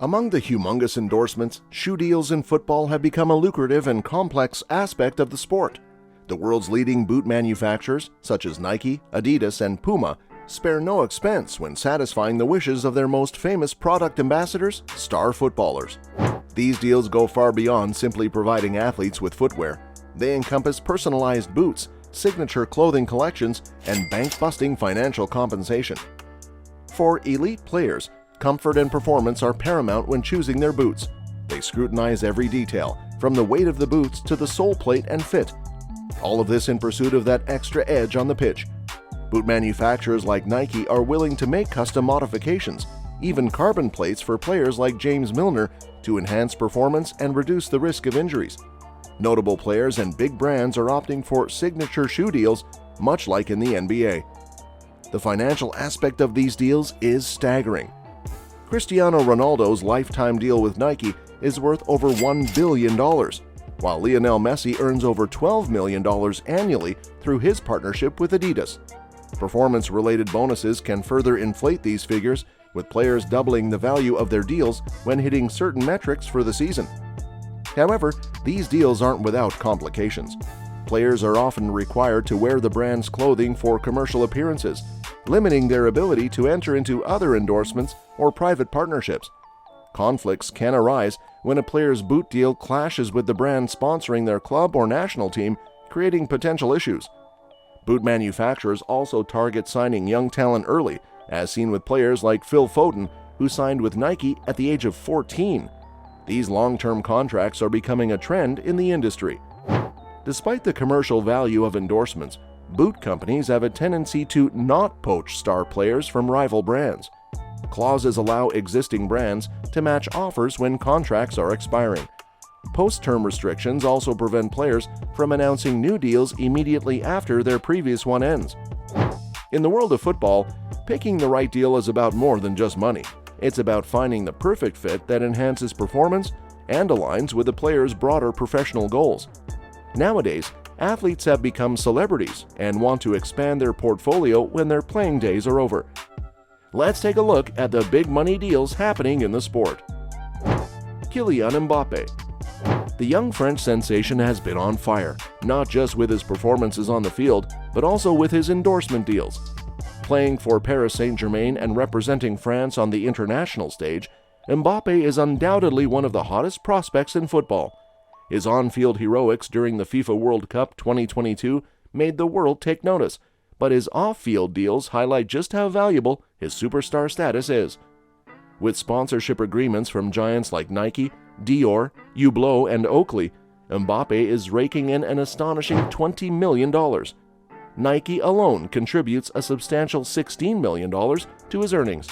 Among the humongous endorsements, shoe deals in football have become a lucrative and complex aspect of the sport. The world's leading boot manufacturers, such as Nike, Adidas, and Puma, spare no expense when satisfying the wishes of their most famous product ambassadors, star footballers. These deals go far beyond simply providing athletes with footwear. They encompass personalized boots, signature clothing collections, and bank-busting financial compensation. For elite players, comfort and performance are paramount when choosing their boots. They scrutinize every detail, from the weight of the boots to the sole plate and fit. All of this in pursuit of that extra edge on the pitch. Boot manufacturers like Nike are willing to make custom modifications, even carbon plates for players like James Milner, to enhance performance and reduce the risk of injuries. Notable players and big brands are opting for signature shoe deals, much like in the NBA. The financial aspect of these deals is staggering. Cristiano Ronaldo's lifetime deal with Nike is worth over $1 billion, while Lionel Messi earns over $12 million annually through his partnership with Adidas. Performance-related bonuses can further inflate these figures, with players doubling the value of their deals when hitting certain metrics for the season. However, these deals aren't without complications. Players are often required to wear the brand's clothing for commercial appearances, limiting their ability to enter into other endorsements or private partnerships. Conflicts can arise when a player's boot deal clashes with the brand sponsoring their club or national team, creating potential issues. Boot manufacturers also target signing young talent early, as seen with players like Phil Foden, who signed with Nike at the age of 14. These long-term contracts are becoming a trend in the industry. Despite the commercial value of endorsements, boot companies have a tendency to not poach star players from rival brands. Clauses allow existing brands to match offers when contracts are expiring. Post-term restrictions also prevent players from announcing new deals immediately after their previous one ends. In the world of football, picking the right deal is about more than just money. It's about finding the perfect fit that enhances performance and aligns with the player's broader professional goals. Nowadays, athletes have become celebrities and want to expand their portfolio when their playing days are over. Let's take a look at the big money deals happening in the sport. Kylian Mbappé. The young French sensation has been on fire, not just with his performances on the field, but also with his endorsement deals. Playing for Paris Saint-Germain and representing France on the international stage, Mbappé is undoubtedly one of the hottest prospects in football. His on-field heroics during the FIFA World Cup 2022 made the world take notice, but his off-field deals highlight just how valuable his superstar status is. With sponsorship agreements from giants like Nike, Dior, Hublot, and Oakley, Mbappé is raking in an astonishing $20 million. Nike alone contributes a substantial $16 million to his earnings.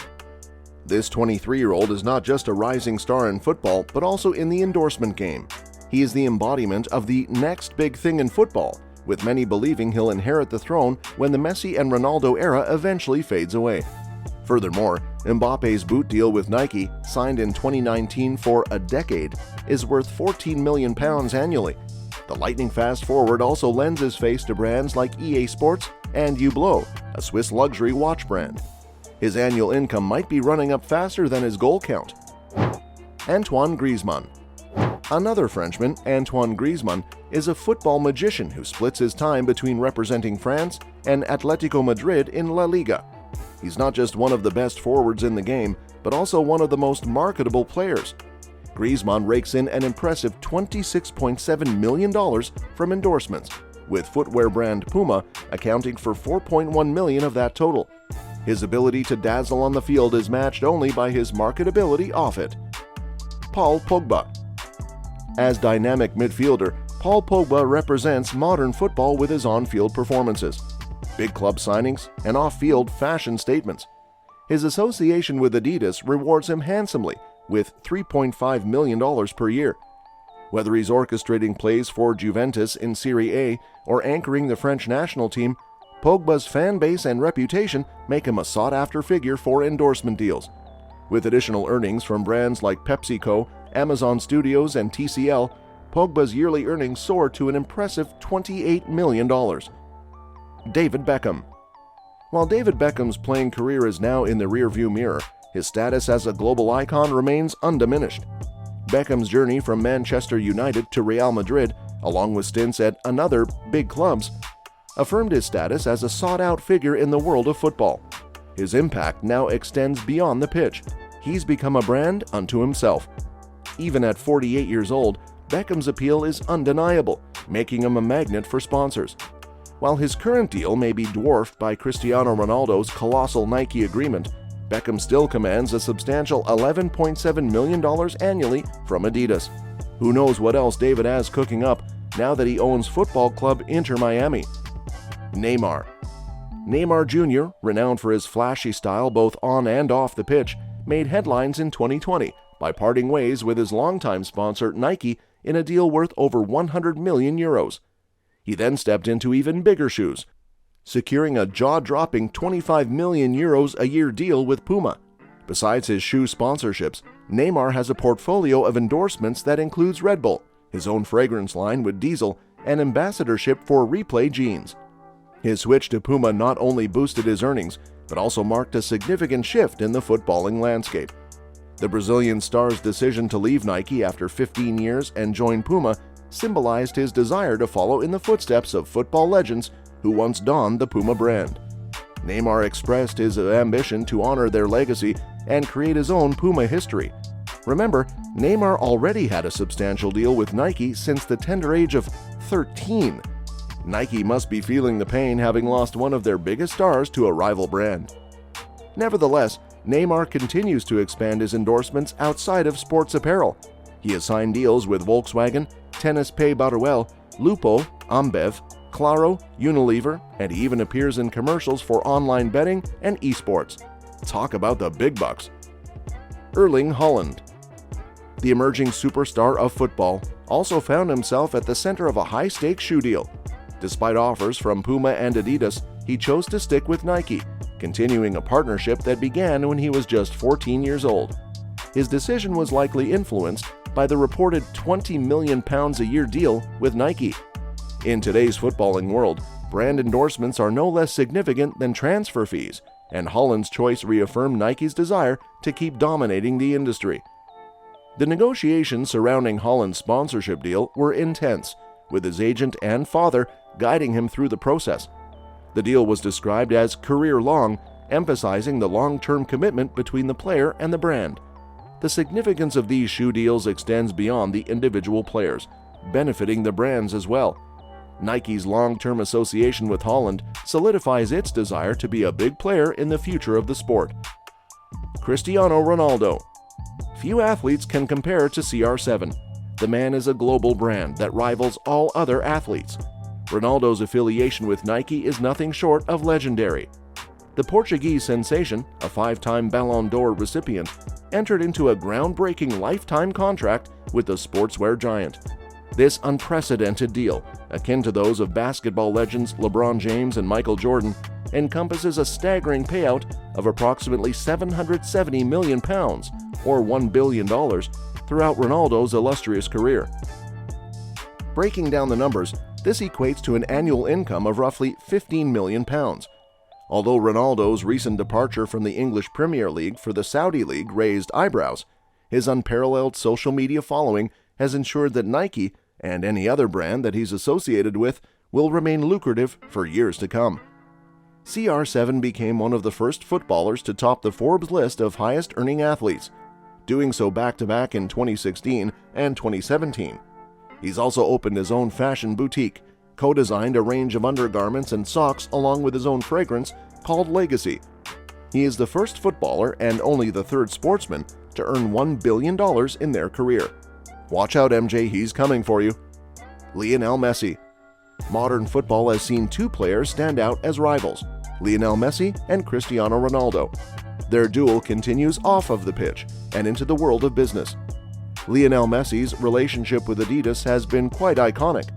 This 23-year-old is not just a rising star in football, but also in the endorsement game. He is the embodiment of the next big thing in football, with many believing he'll inherit the throne when the Messi and Ronaldo era eventually fades away. Furthermore, Mbappé's boot deal with Nike, signed in 2019 for a decade, is worth £14 million annually. The lightning-fast forward also lends his face to brands like EA Sports and Hublot, a Swiss luxury watch brand. His annual income might be running up faster than his goal count. Antoine Griezmann. Another Frenchman, Antoine Griezmann, is a football magician who splits his time between representing France and Atletico Madrid in La Liga. He's not just one of the best forwards in the game, but also one of the most marketable players. Griezmann rakes in an impressive $26.7 million from endorsements, with footwear brand Puma accounting for $4.1 million of that total. His ability to dazzle on the field is matched only by his marketability off it. Paul Pogba. As dynamic midfielder, Paul Pogba represents modern football with his on-field performances, big club signings, and off-field fashion statements. His association with Adidas rewards him handsomely, with $3.5 million per year. Whether he's orchestrating plays for Juventus in Serie A or anchoring the French national team, Pogba's fan base and reputation make him a sought-after figure for endorsement deals. With additional earnings from brands like PepsiCo, Amazon Studios, and TCL, Pogba's yearly earnings soar to an impressive $28 million. David Beckham. While David Beckham's playing career is now in the rearview mirror, his status as a global icon remains undiminished. Beckham's journey from Manchester United to Real Madrid, along with stints at another big clubs, affirmed his status as a sought-out figure in the world of football. His impact now extends beyond the pitch. He's become a brand unto himself. Even at 48 years old, Beckham's appeal is undeniable, making him a magnet for sponsors. While his current deal may be dwarfed by Cristiano Ronaldo's colossal Nike agreement, Beckham still commands a substantial $11.7 million annually from Adidas. Who knows what else David has cooking up now that he owns football club Inter Miami. Neymar Jr., renowned for his flashy style both on and off the pitch, made headlines in 2020 by parting ways with his longtime sponsor Nike in a deal worth over 100 million euros. He then stepped into even bigger shoes, securing a jaw-dropping 25 million euros a year deal with Puma. Besides his shoe sponsorships, Neymar has a portfolio of endorsements that includes Red Bull, his own fragrance line with Diesel, and ambassadorship for Replay jeans. His switch to Puma not only boosted his earnings, but also marked a significant shift in the footballing landscape. The Brazilian star's decision to leave Nike after 15 years and join Puma symbolized his desire to follow in the footsteps of football legends who once donned the Puma brand. Neymar expressed his ambition to honor their legacy and create his own Puma history. Remember, Neymar already had a substantial deal with Nike since the tender age of 13. Nike must be feeling the pain having lost one of their biggest stars to a rival brand. Nevertheless, Neymar continues to expand his endorsements outside of sports apparel. He has signed deals with Volkswagen, Tennis Pay Baruel, Lupo, Ambev, Claro, Unilever, and he even appears in commercials for online betting and esports. Talk about the big bucks. Erling Haaland. The emerging superstar of football also found himself at the center of a high-stakes shoe deal. Despite offers from Puma and Adidas, he chose to stick with Nike, continuing a partnership that began when he was just 14 years old. His decision was likely influenced by the reported £20 million a year deal with Nike. In today's footballing world, brand endorsements are no less significant than transfer fees, and Haaland's choice reaffirmed Nike's desire to keep dominating the industry. The negotiations surrounding Haaland's sponsorship deal were intense, with his agent and father guiding him through the process. The deal was described as career-long, emphasizing the long-term commitment between the player and the brand. The significance of these shoe deals extends beyond the individual players, benefiting the brands as well. Nike's long-term association with Haaland solidifies its desire to be a big player in the future of the sport. Cristiano Ronaldo. Few athletes can compare to CR7. The man is a global brand that rivals all other athletes. Ronaldo's affiliation with Nike is nothing short of legendary. The Portuguese sensation, a 5-time Ballon d'Or recipient, entered into a groundbreaking lifetime contract with the sportswear giant. This unprecedented deal, akin to those of basketball legends LeBron James and Michael Jordan, encompasses a staggering payout of approximately £770 million, or $1 billion, throughout Ronaldo's illustrious career. Breaking down the numbers, this equates to an annual income of roughly £15 million. Although Ronaldo's recent departure from the English Premier League for the Saudi League raised eyebrows, his unparalleled social media following has ensured that Nike, and any other brand that he's associated with, will remain lucrative for years to come. CR7 became one of the first footballers to top the Forbes list of highest-earning athletes, doing so back-to-back in 2016 and 2017. He's also opened his own fashion boutique, co-designed a range of undergarments and socks along with his own fragrance called Legacy. He is the first footballer and only the third sportsman to earn $1 billion in their career. Watch out, MJ, he's coming for you. Lionel Messi. Modern football has seen two players stand out as rivals, Lionel Messi and Cristiano Ronaldo. Their duel continues off of the pitch and into the world of business. Lionel Messi's relationship with Adidas has been quite iconic.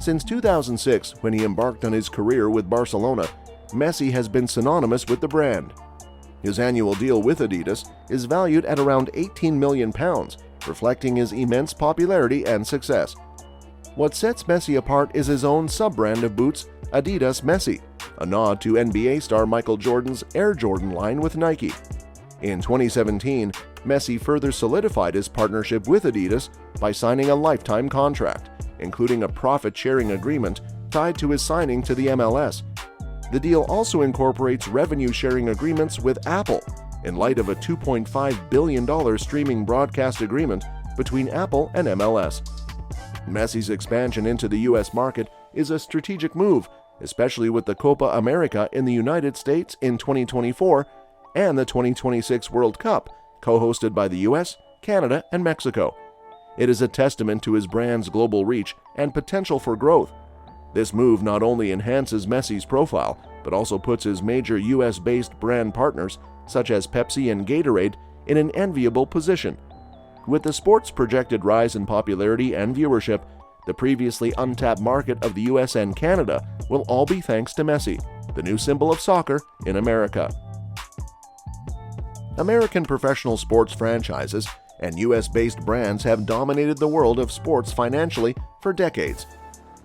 Since 2006, when he embarked on his career with Barcelona, Messi has been synonymous with the brand. His annual deal with Adidas is valued at around £18 million, reflecting his immense popularity and success. What sets Messi apart is his own sub-brand of boots, Adidas Messi, a nod to NBA star Michael Jordan's Air Jordan line with Nike. In 2017, Messi further solidified his partnership with Adidas by signing a lifetime contract, including a profit-sharing agreement tied to his signing to the MLS. The deal also incorporates revenue-sharing agreements with Apple, in light of a $2.5 billion streaming broadcast agreement between Apple and MLS. Messi's expansion into the U.S. market is a strategic move, especially with the Copa America in the United States in 2024 and the 2026 World Cup, co-hosted by the U.S., Canada, and Mexico. It is a testament to his brand's global reach and potential for growth. This move not only enhances Messi's profile, but also puts his major U.S.-based brand partners, such as Pepsi and Gatorade, in an enviable position. With the sport's projected rise in popularity and viewership, the previously untapped market of the U.S. and Canada will all be thanks to Messi, the new symbol of soccer in America. American professional sports franchises and U.S.-based brands have dominated the world of sports financially for decades.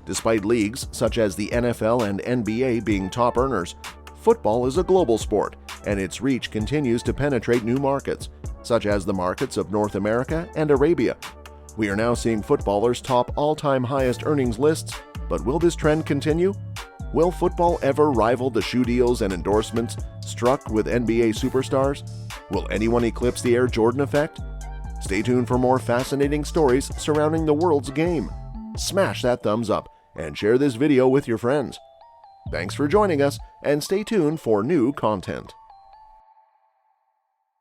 Despite leagues such as the NFL and NBA being top earners, football is a global sport, and its reach continues to penetrate new markets, such as the markets of North America and Arabia. We are now seeing footballers top all-time highest earnings lists, but will this trend continue? Will football ever rival the shoe deals and endorsements struck with NBA superstars? Will anyone eclipse the Air Jordan effect? Stay tuned for more fascinating stories surrounding the world's game. Smash that thumbs up and share this video with your friends. Thanks for joining us, and stay tuned for new content.